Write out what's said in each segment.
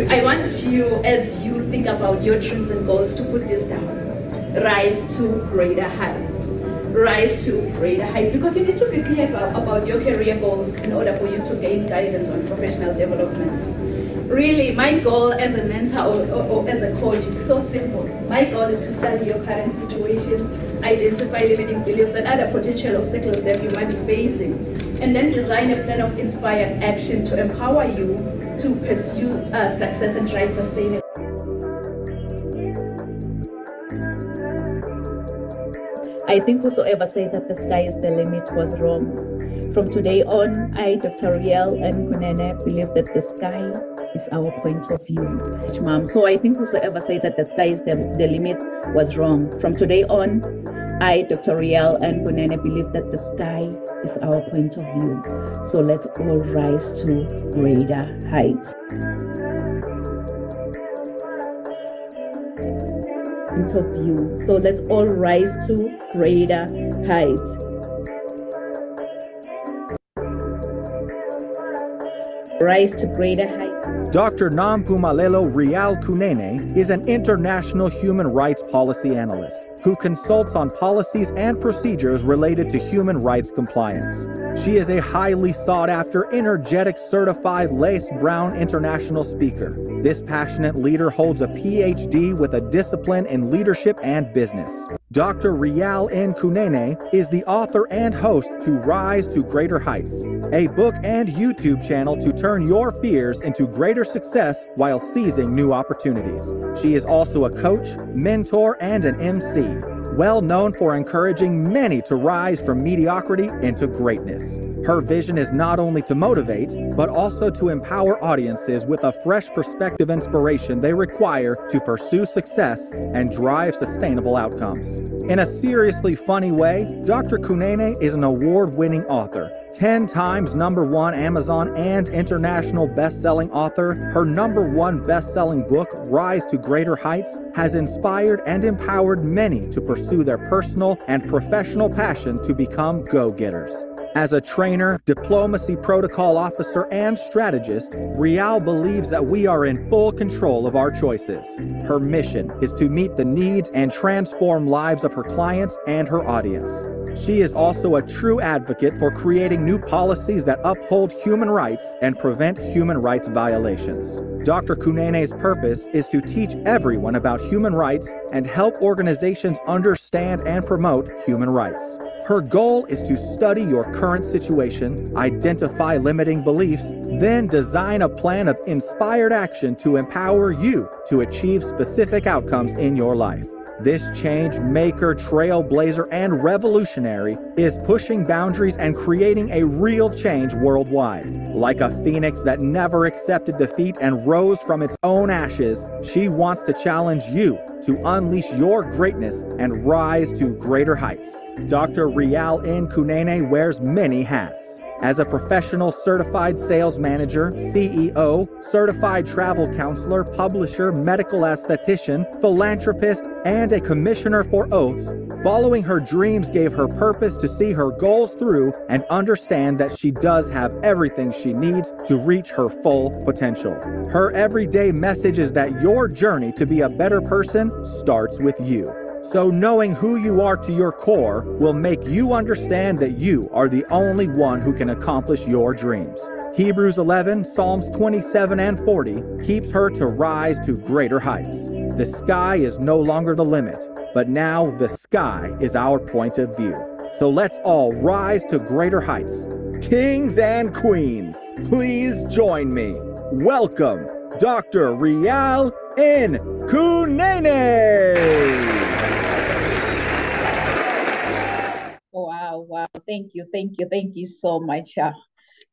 I want you, as you think about your dreams and goals, to put this down. Rise to greater heights. Rise to greater heights, because you need to be clear about your career goals in order for you to gain guidance on professional development. Really, my goal as a mentor or as a coach, it's so simple. My goal is to study your current situation, identify limiting beliefs and other potential obstacles that you might be facing, and then design a plan of inspired action to empower you to pursue success and drive sustainable. I think whosoever said that the sky is the limit was wrong. From today on, I, Dr. Riel and Kunene, believe that the sky is our point of view. Mom. So I think whosoever said that the sky is the limit was wrong. From today on, I, Dr. Riel and Kunene, believe that the sky is our point of view. So let's all rise to greater heights. Point of view. So let's all rise to greater heights. Rise to greater heights. Dr. Nampumelelo Rial Kunene is an international human rights policy analyst who consults on policies and procedures related to human rights compliance. She is a highly sought-after, energetic, certified Lace Brown international speaker. This passionate leader holds a PhD with a discipline in leadership and business. Dr. Rial N. Kunene is the author and host to Rise to Greater Heights, a book and YouTube channel to turn your fears into greater success while seizing new opportunities. She is also a coach, mentor, and an MC, well known for encouraging many to rise from mediocrity into greatness. Her vision is not only to motivate, but also to empower audiences with a fresh perspective inspiration they require to pursue success and drive sustainable outcomes. In a seriously funny way, Dr. Kunene is an award-winning author, 10 times #1 Amazon and international best-selling author. Her #1 best-selling book, Rise to Greater Heights, has inspired and empowered many to pursue their personal and professional passion to become go-getters. As a trainer, diplomacy protocol officer, and strategist, Rial believes that we are in full control of our choices. Her mission is to meet the needs and transform lives of her clients and her audience. She is also a true advocate for creating new policies that uphold human rights and prevent human rights violations. Dr. Kunene's purpose is to teach everyone about human rights and help organizations understand and promote human rights. Her goal is to study your current situation, identify limiting beliefs, then design a plan of inspired action to empower you to achieve specific outcomes in your life. This change maker, trailblazer, and revolutionary is pushing boundaries and creating a real change worldwide. Like a phoenix that never accepted defeat and rose from its own ashes, she wants to challenge you to unleash your greatness and rise to greater heights. Dr. Rial N. Kunene wears many hats. As a professional certified sales manager, CEO, certified travel counselor, publisher, medical esthetician, philanthropist, and a commissioner for oaths, following her dreams gave her purpose to see her goals through and understand that she does have everything she needs to reach her full potential. Her everyday message is that your journey to be a better person starts with you. So knowing who you are to your core will make you understand that you are the only one who can accomplish your dreams. Hebrews 11, Psalms 27 and 40 keeps her to rise to greater heights. The sky is no longer the limit, but now the sky is our point of view. So let's all rise to greater heights. Kings and queens, please join me. Welcome, Dr. Rial N. Kunene. Wow. Thank you so much.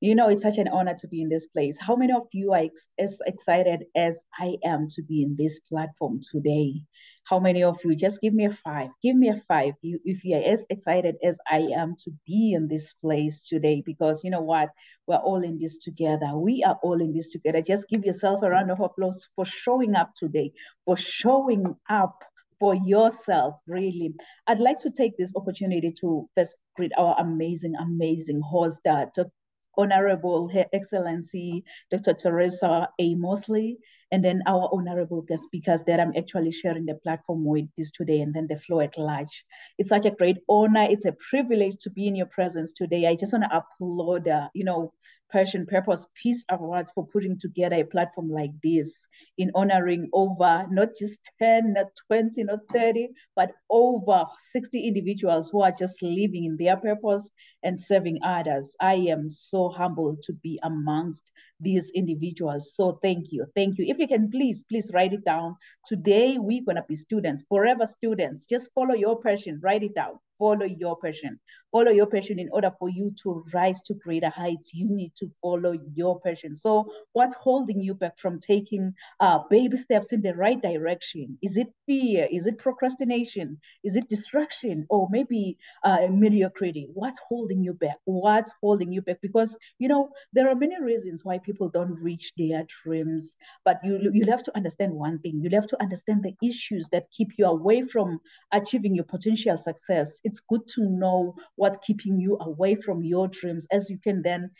You know, it's such an honor to be in this place. How many of you are as excited as I am to be in this platform today? How many of you? Just give me a 5. Give me a 5 if you are as excited as I am to be in this place today, because you know what? We're all in this together. We are all in this together. Just give yourself a round of applause for showing up today, for showing up for yourself, really. I'd like to take this opportunity to first greet our amazing host, Honorable Her Excellency Dr. Teresa A. Mosley, and then our honorable guest speakers that I'm actually sharing the platform with this today, and then the floor at large. It's such a great honor. It's a privilege to be in your presence today. I just want to applaud, Passion Purpose Peace Awards for putting together a platform like this in honoring over not just 10, not 20, not 30, but over 60 individuals who are just living in their purpose and serving others. I am so humbled to be amongst these individuals. So thank you. Thank you. If you can please write it down. Today, we're going to be students, forever students. Just follow your passion. Write it down. Follow your passion. Follow your passion. In order for you to rise to greater heights, you need to follow your passion. So what's holding you back from taking baby steps in the right direction? Is it fear? Is it procrastination? Is it distraction? Or maybe mediocrity? What's holding you back? What's holding you back? Because, there are many reasons why people don't reach their dreams. But you'll have to understand one thing. You'll have to understand the issues that keep you away from achieving your potential success. It's good to know what's keeping you away from your dreams, as you can then,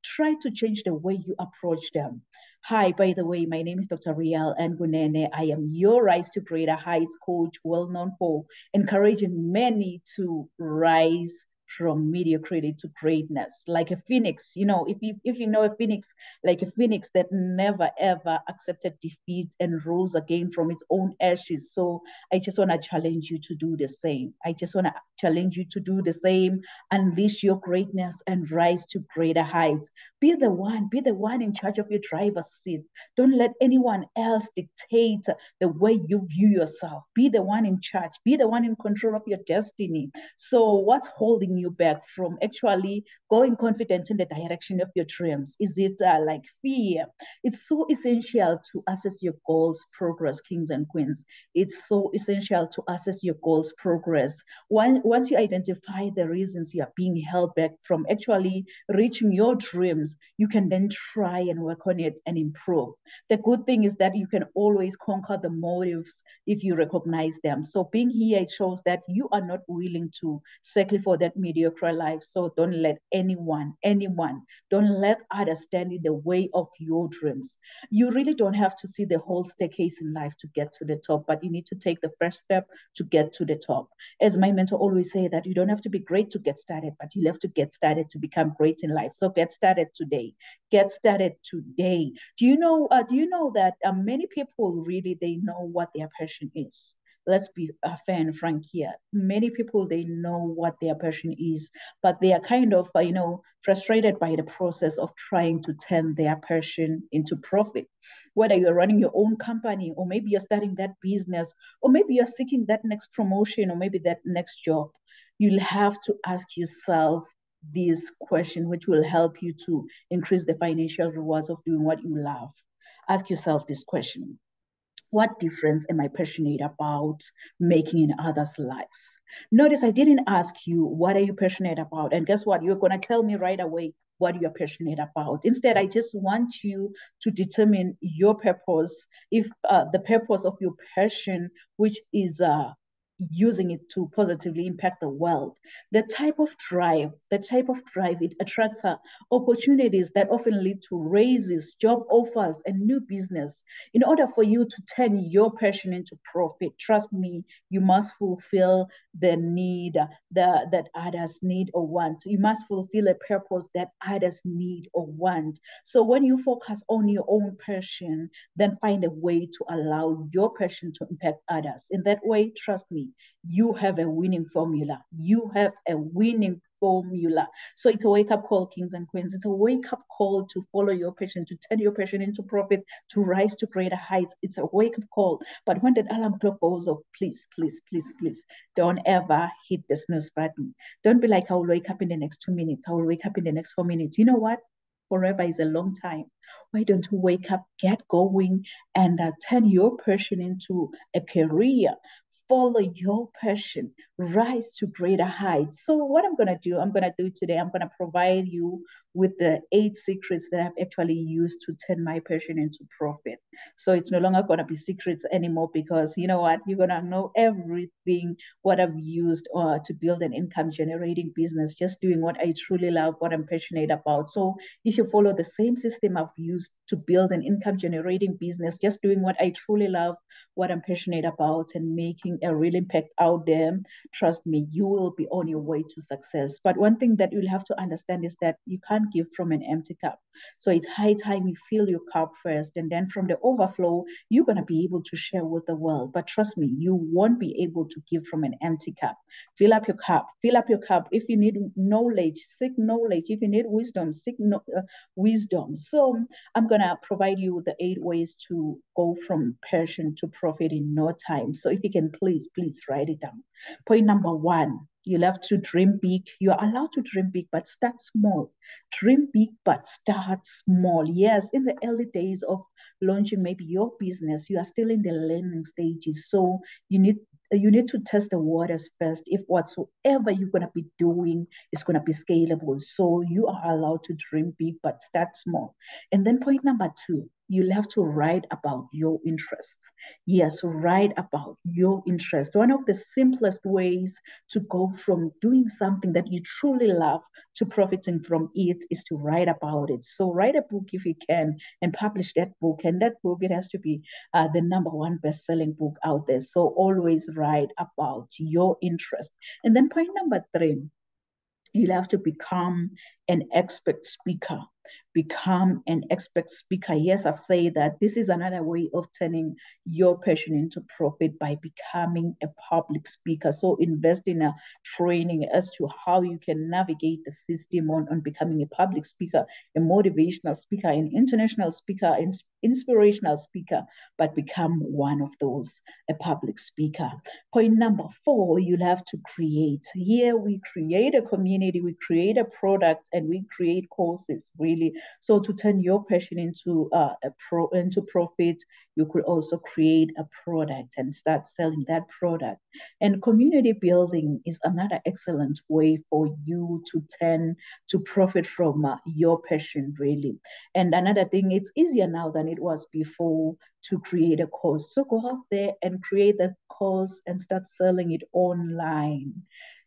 try to change the way you approach them. Hi, by the way, my name is Dr. Rial Ngunene. I am your Rise to Greater Heights coach, well known for encouraging many to rise from mediocrity to greatness, like a phoenix. If you know a phoenix, like a phoenix that never ever accepted defeat and rose again from its own ashes. So I just want to challenge you to do the same. I just want to challenge you to do the same. Unleash your greatness and rise to greater heights. Be the one in charge of your driver's seat. Don't let anyone else dictate the way you view yourself. Be the one in charge. Be the one in control of your destiny. So what's holding you back from actually going confident in the direction of your dreams? Is it like fear? It's so essential to assess your goals' progress, kings and queens. It's so essential to assess your goals' progress. Once you identify the reasons you are being held back from actually reaching your dreams, you can then try and work on it and improve. The good thing is that you can always conquer the motives if you recognize them. So being here, it shows that you are not willing to settle for that mediocre life. So don't let anyone, don't let others stand in the way of your dreams. You really don't have to see the whole staircase in life to get to the top, but you need to take the first step to get to the top. As my mentor always say, that you don't have to be great to get started, but you have to get started to become great in life. So get started today. Get started today. Do you know that many people really, they know what their passion is? Let's be fair and frank here. Many people, they know what their passion is, but they are kind of, frustrated by the process of trying to turn their passion into profit. Whether you're running your own company, or maybe you're starting that business, or maybe you're seeking that next promotion, or maybe that next job, you'll have to ask yourself this question, which will help you to increase the financial rewards of doing what you love. Ask yourself this question: what difference am I passionate about making in others' lives? Notice I didn't ask you, what are you passionate about? And guess what? You're going to tell me right away what you're passionate about. Instead, I just want you to determine your purpose. If the purpose of your passion, which is using it to positively impact the world. The type of drive, it attracts opportunities that often lead to raises, job offers, and new business. In order for you to turn your passion into profit, trust me, you must fulfill the need that others need or want. You must fulfill a purpose that others need or want. So when you focus on your own passion, then find a way to allow your passion to impact others. In that way, trust me, you have a winning formula. You have a winning formula. So it's a wake-up call, kings and queens. It's a wake-up call to follow your passion, to turn your passion into profit, to rise to greater heights. It's a wake-up call. But when that alarm clock goes off, please, don't ever hit the snooze button. Don't be like, I will wake up in the next 2 minutes. I will wake up in the next 4 minutes. You know what? Forever is a long time. Why don't you wake up, get going, and turn your passion into a career? follow your passion, rise to greater heights. So what I'm going to do today, I'm going to provide you with the 8 secrets that I've actually used to turn my passion into profit. So it's no longer going to be secrets anymore, because you know what? You're going to know everything what I've used to build an income generating business, just doing what I truly love, what I'm passionate about. So if you follow the same system I've used to build an income generating business, just doing what I truly love, what I'm passionate about, and making a real impact out there, trust me, you will be on your way to success. But one thing that you'll have to understand is that you can't give from an empty cup. So it's high time you fill your cup first, and then from the overflow, you're going to be able to share with the world. But trust me, you won't be able to give from an empty cup. Fill up your cup. Fill up your cup. If you need knowledge, seek knowledge. If you need wisdom, seek wisdom. So I'm going to provide you the 8 ways to go from passion to profit in no time. So if you can please write it down. Point number 1, you'll have to dream big. You're allowed to dream big, but start small. Dream big, but start small. Yes, in the early days of launching maybe your business, you are still in the learning stages. So you need to test the waters first if whatsoever you're going to be doing is going to be scalable. So you are allowed to dream big, but start small. And then point number 2, you'll have to write about your interests. Yes, write about your interest. One of the simplest ways to go from doing something that you truly love to profiting from it is to write about it. So write a book if you can and publish that book. And that book, it has to be the #1 best-selling book out there. So always write about your interest. And then point number 3, you'll have to become an expert speaker. Become an expert speaker. Yes, I've said that this is another way of turning your passion into profit, by becoming a public speaker. So invest in a training as to how you can navigate the system on becoming a public speaker, a motivational speaker, an international speaker, an inspirational speaker, but become one of those, a public speaker. Point number 4, you'll have to create. Here we create a community, we create a product, and we create courses, really. So to turn your passion into into profit, you could also create a product and start selling that product. And community building is another excellent way for you to profit from your passion, really. And another thing, it's easier now than it was before to create a course. So go out there and create that course and start selling it online.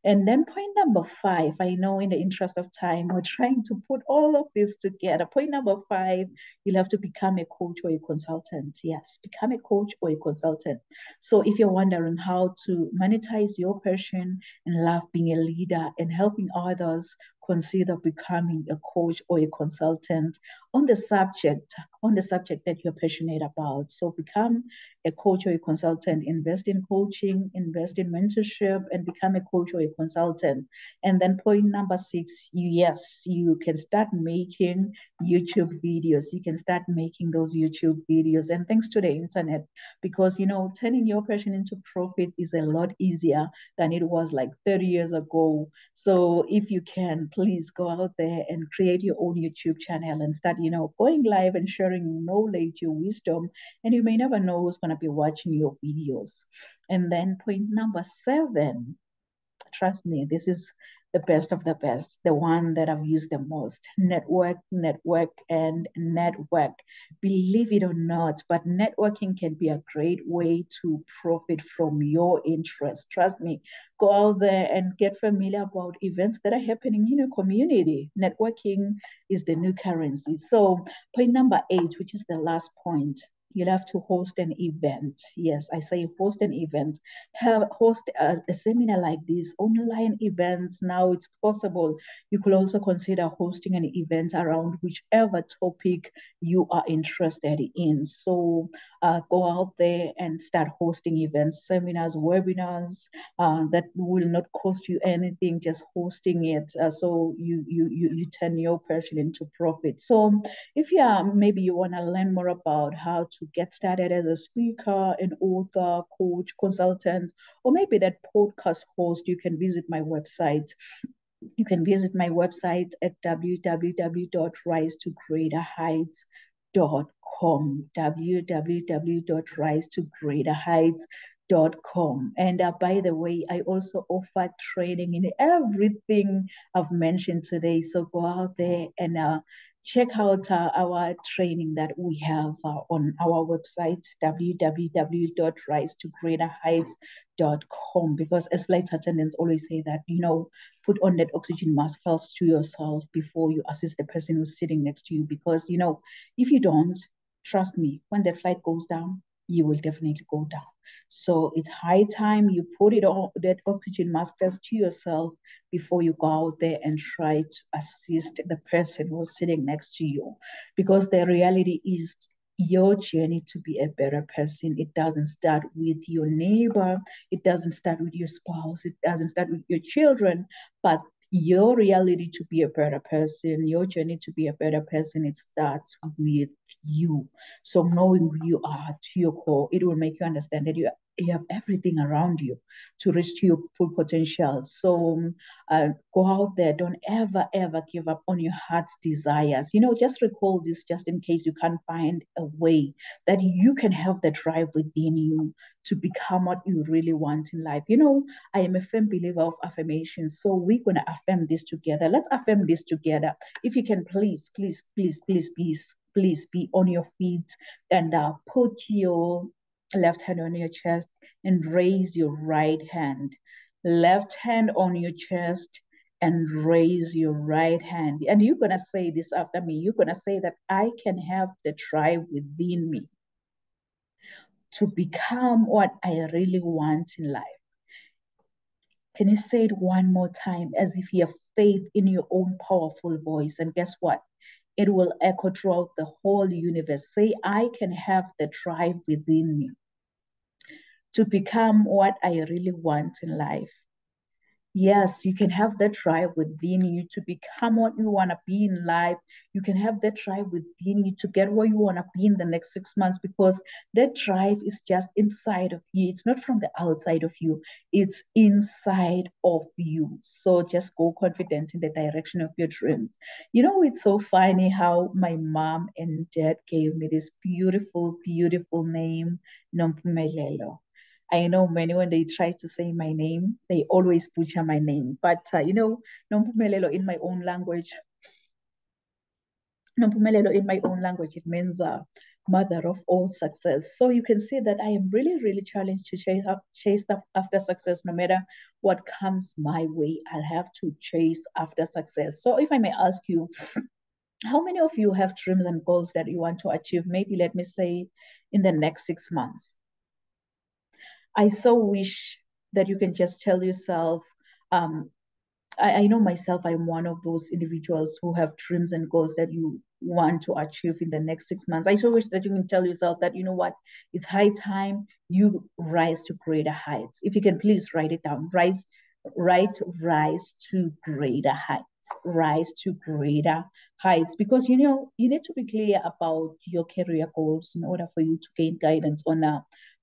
And then point number 5, I know in the interest of time, we're trying to put all of this together. Point number 5, you'll have to become a coach or a consultant. Yes, become a coach or a consultant. So if you're wondering how to monetize your passion and love being a leader and helping others, consider becoming a coach or a consultant on the subject that you're passionate about. So become a coach or a consultant, invest in coaching, invest in mentorship, and become a coach or a consultant. And then point number 6, you can start making YouTube videos. You can start making those YouTube videos. And thanks to the internet, because, turning your passion into profit is a lot easier than it was like 30 years ago. So if you can, please go out there and create your own YouTube channel and start, going live and sharing knowledge, your wisdom, and you may never know who's going to be watching your videos. And then point number 7, trust me, this is the best of the best, the one that I've used the most. Network, and network. Believe it or not, but networking can be a great way to profit from your interest. Trust me, go out there and get familiar about events that are happening in your community. Networking is the new currency. So point number 8, which is the last point, you'll have to host an event. Yes, I say host an event. Host a seminar like this, online events. Now it's possible. You could also consider hosting an event around whichever topic you are interested in. So go out there and start hosting events, seminars, webinars that will not cost you anything, just hosting it. So you turn your passion into profit. So if maybe you want to learn more about how to get started as a speaker, an author, coach, consultant, or maybe that podcast host, you can visit my website. You can visit my website at www.risetogreaterheights.com. www.risetogreaterheights.com. com. And by the way, I also offer training in everything I've mentioned today. So go out there and check out our training that we have on our website, www.risetogreaterheights.com. Because as flight attendants always say that, put on that oxygen mask first to yourself before you assist the person who's sitting next to you. Because, if you don't, trust me, when the flight goes down, you will definitely go down. So it's high time you put it on, that oxygen mask first to yourself before you go out there and try to assist the person who's sitting next to you. Because the reality is, your journey to be a better person, it doesn't start with your neighbor, it doesn't start with your spouse, it doesn't start with your children, but your reality to be a better person, your journey to be a better person, it starts with you. So knowing who you are to your core, it will make you understand that you have everything around you to reach to your full potential. So go out there. Don't ever, ever give up on your heart's desires. Just recall this just in case you can't find a way, that you can have the drive within you to become what you really want in life. I am a firm believer of affirmations. So we're going to affirm this together. Let's affirm this together. If you can, please be on your feet and put your left hand on your chest and raise your right hand. Left hand on your chest and raise your right hand. And you're going to say this after me. You're going to say that I can have the drive within me to become what I really want in life. Can you say it one more time as if you have faith in your own powerful voice? And guess what? It will echo throughout the whole universe. Say, I can have the drive within me to become what I really want in life. Yes, you can have that drive within you to become what you want to be in life. You can have that drive within you to get where you want to be in the next 6 months, because that drive is just inside of you. It's not from the outside of you, it's inside of you. So just go confident in the direction of your dreams. It's so funny how my mom and dad gave me this beautiful, beautiful name, Nompumelelo. I know many, when they try to say my name, they always butcher my name. But, Nompumelelo in my own language, it means mother of all success. So you can see that I am really, really challenged to chase after success. No matter what comes my way, I'll have to chase after success. So if I may ask you, how many of you have dreams and goals that you want to achieve? Maybe let me say in the next 6 months. I so wish that you can just tell yourself, I know myself, I'm one of those individuals who have dreams and goals that you want to achieve in the next 6 months. I so wish that you can tell yourself that, you know what, it's high time you rise to greater heights. If you can please write it down, rise to greater heights. Rise to greater heights, because you need to be clear about your career goals in order for you to gain guidance on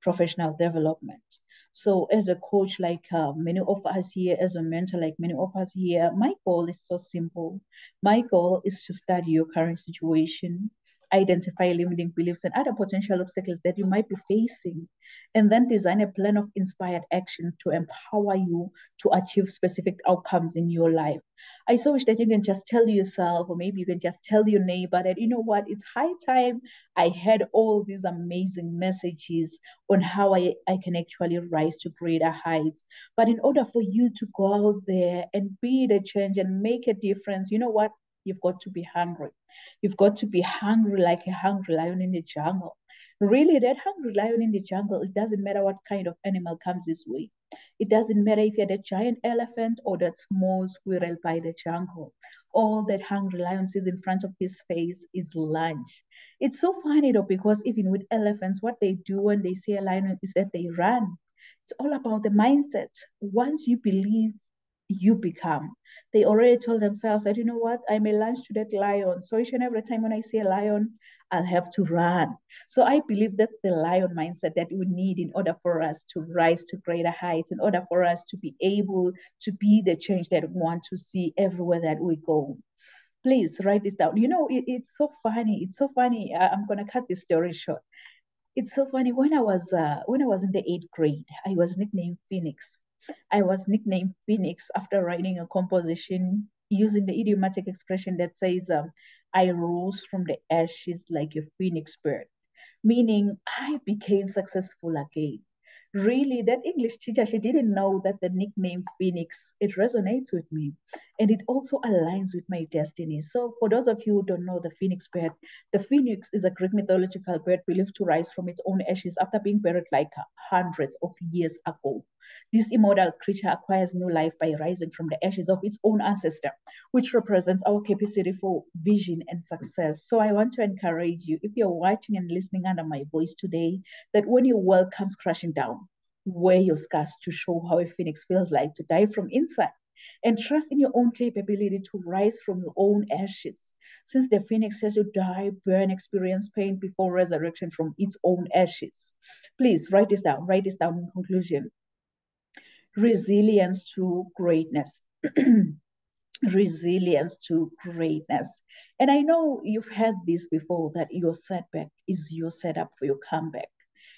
professional development. So as a coach, like many of us here, as a mentor, like many of us here, my goal is so simple. My goal is to study your current situation, identify limiting beliefs and other potential obstacles that you might be facing, and then design a plan of inspired action to empower you to achieve specific outcomes in your life. I so wish that you can just tell yourself, or maybe you can just tell your neighbor that, you know what, it's high time I had all these amazing messages on how I can actually rise to greater heights. But in order for you to go out there and be the change and make a difference, you know what? You've got to be hungry. You've got to be hungry like a hungry lion in the jungle. Really, that hungry lion in the jungle, it doesn't matter what kind of animal comes this way. It doesn't matter if you're the giant elephant or that small squirrel by the jungle. All that hungry lion sees in front of his face is lunch. It's so funny though, because even with elephants, what they do when they see a lion is that they run. It's all about the mindset. Once you believe, you become. They already told themselves that, you know what, I may lunch to that lion. So each and every time when I see a lion, I'll have to run. So I believe that's the lion mindset that we need in order for us to rise to greater heights, in order for us to be able to be the change that we want to see everywhere that we go. Please write this down. It's so funny. It's so funny. I'm going to cut this story short. It's so funny. When I was in the 8th grade, I was nicknamed Phoenix. I was nicknamed Phoenix after writing a composition using the idiomatic expression that says, "I rose from the ashes like a phoenix bird," meaning I became successful again. Really, that English teacher, she didn't know that the nickname Phoenix, it resonates with me and it also aligns with my destiny. So, for those of you who don't know the Phoenix bird, the Phoenix is a Greek mythological bird believed to rise from its own ashes after being buried like hundreds of years ago. This immortal creature acquires new life by rising from the ashes of its own ancestor, which represents our capacity for vision and success. So I want to encourage you, if you're watching and listening under my voice today, that when your world comes crashing down, wear your scars to show how a phoenix feels like to die from inside. And trust in your own capability to rise from your own ashes. Since the phoenix says to die, burn, experience pain before resurrection from its own ashes. Please write this down. Write this down in conclusion. Resilience to greatness. Resilience to greatness. And I know you've heard this before, that your setback is your setup for your comeback.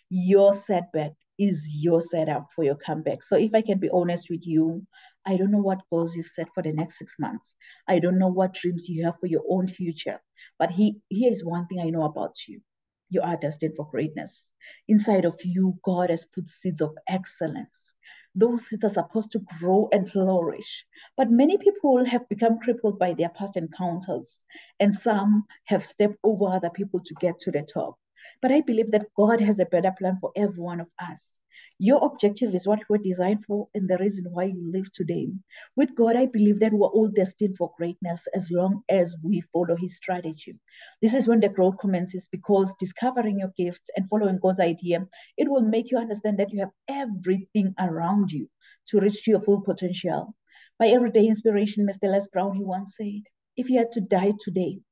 Your setback is your setup for your comeback. So if I can be honest with you, I don't know what goals you've set for the next 6 months. I don't know what dreams you have for your own future. But here is one thing I know about you. You are destined for greatness. Inside of you, God has put seeds of excellence. Those seeds are supposed to grow and flourish. But many people have become crippled by their past encounters, and some have stepped over other people to get to the top. But I believe that God has a better plan for every one of us. Your objective is what you were designed for and the reason why you live today. With God, I believe that we're all destined for greatness as long as we follow His strategy. This is when the growth commences, because discovering your gifts and following God's idea, it will make you understand that you have everything around you to reach your full potential. My everyday inspiration, Mr. Les Brown, he once said, if you had to die today,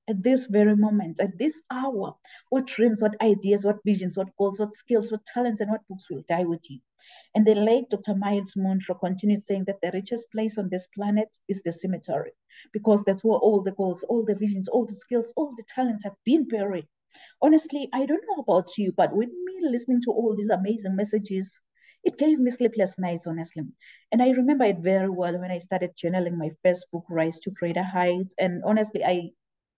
at this very moment, at this hour, what dreams, what ideas, what visions, what goals, what skills, what talents, and what books will die with you? And the late Dr. Miles Monroe continued saying that the richest place on this planet is the cemetery, because that's where all the goals, all the visions, all the skills, all the talents have been buried. Honestly, I don't know about you, but with me listening to all these amazing messages, it gave me sleepless nights, honestly. And I remember it very well when I started journaling my first book, Rise to Greater Heights. And honestly, I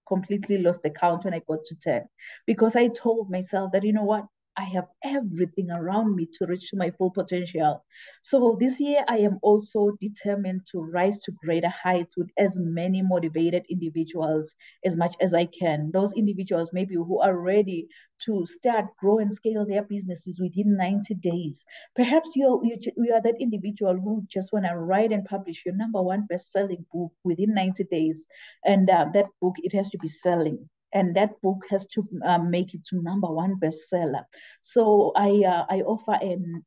completely lost the count when I got to 10, because I told myself that, you know what? I have everything around me to reach my full potential. So this year, I am also determined to rise to greater heights with as many motivated individuals as much as I can. Those individuals, maybe who are ready to start, grow, and scale their businesses within 90 days. Perhaps you are that individual who just want to write and publish your number one best-selling book within 90 days. And that book, it has to be selling, and that book has to make it to number one bestseller. So I offer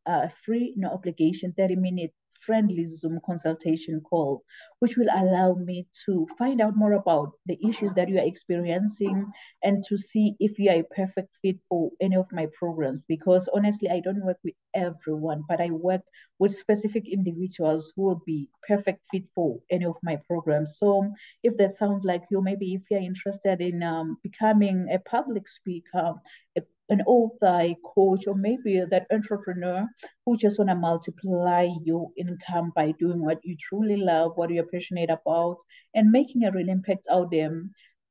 a free, no obligation, 30-minute friendly Zoom consultation call, which will allow me to find out more about the issues that you are experiencing and to see if you are a perfect fit for any of my programs. Because honestly, I don't work with everyone, but I work with specific individuals who will be perfect fit for any of my programs. So if that sounds like you, maybe if you're interested in becoming a public speaker, an author, a coach, or maybe that entrepreneur who just want to multiply your income by doing what you truly love, what you're passionate about, and making a real impact out there,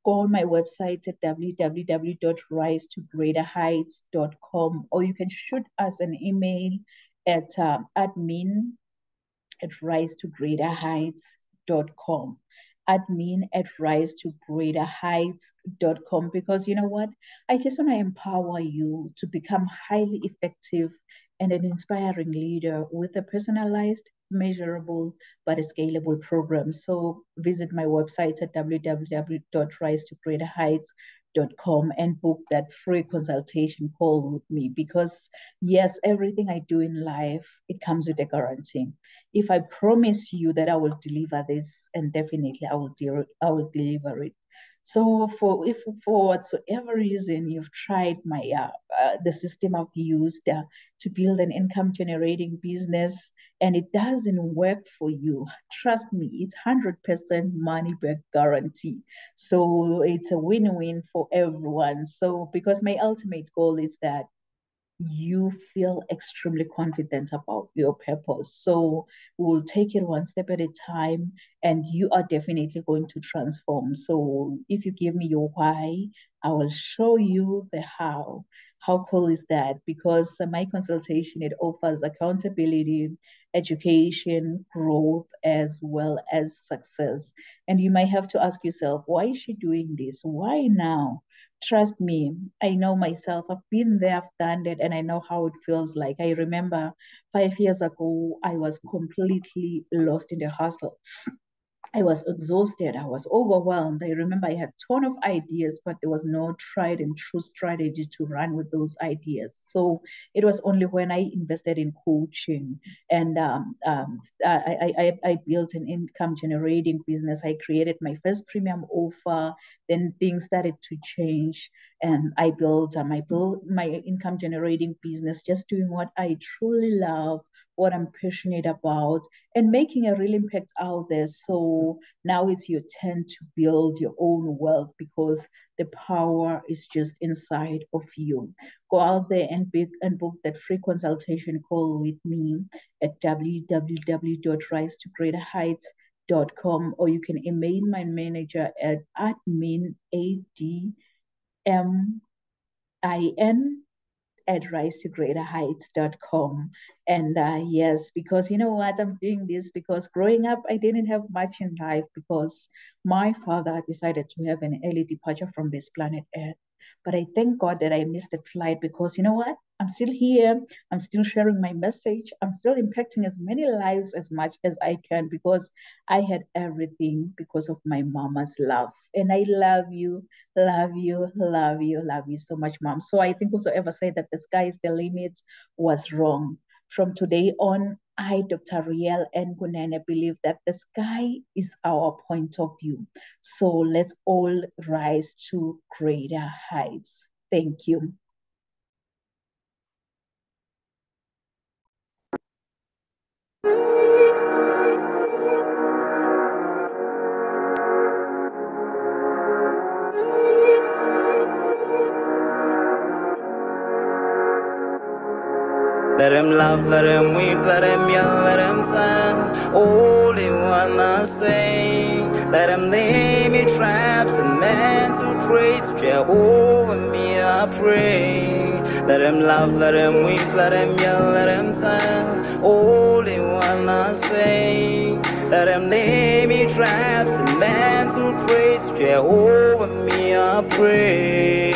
go on my website at www.risetogreaterheights.com, or you can shoot us an email at admin@risetogreaterheights.com. Admin@risetogreaterheights.com, because you know what? I just want to empower you to become highly effective and an inspiring leader with a personalized, measurable, but a scalable program. So visit my website at www.risetogreaterheights.com and book that free consultation call with me, because yes, everything I do in life, it comes with a guarantee. If I promise you that I will deliver this, and definitely I will deliver it. So if for whatsoever reason you've tried the system I've used to build an income generating business and it doesn't work for you, trust me, it's 100% money back guarantee. So it's a win-win for everyone. So because my ultimate goal is that you feel extremely confident about your purpose. So we'll take it one step at a time, and you are definitely going to transform. So if you give me your why, I will show you the how. How cool is that? Because my consultation, it offers accountability, education, growth, as well as success. And you might have to ask yourself, why is she doing this? Why now? Trust me, I know myself. I've been there, I've done it, and I know how it feels like. I remember 5 years ago, I was completely lost in the hustle. I was exhausted. I was overwhelmed. I remember I had a ton of ideas, but there was no tried and true strategy to run with those ideas. So it was only when I invested in coaching and I built an income generating business. I created my first premium offer. Then things started to change, and I built my income generating business, just doing what I truly love, what I'm passionate about, and making a real impact out there. So now it's your turn to build your own wealth, because the power is just inside of you. Go out there and book that free consultation call with me at www.risetogreaterheights.com, or you can email my manager at admin, at risetogreaterheights.com. And yes, because you know what, I'm doing this because growing up, I didn't have much in life, because my father decided to have an early departure from this planet Earth. But I thank God that I missed the flight, because you know what? I'm still here. I'm still sharing my message. I'm still impacting as many lives as much as I can, because I had everything because of my mama's love. And I love you, love you, love you, love you so much, Mom. So I think whosoever said that the sky is the limit was wrong. From today on, I, Dr. Riel N. Kunene, believe that the sky is our point of view. So let's all rise to greater heights. Thank you. Let him laugh, let him weep, let him yell, let him tell all they wanna say. Let him lay me traps and men to pray to Jehovah, me I pray. Let him laugh, let him weep, let him yell, let him tell all they wanna say. Let him lay me traps and men to pray to Jehovah, me I pray.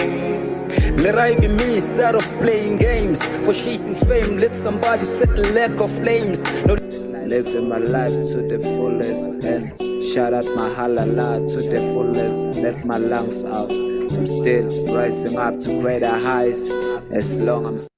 Let I be me instead of playing games. For chasing fame, let somebody spread the lack of flames. No, living my life to the fullest, and shout out my halala to the fullest. Let my lungs out. I'm still rising up to greater heights, as long as I'm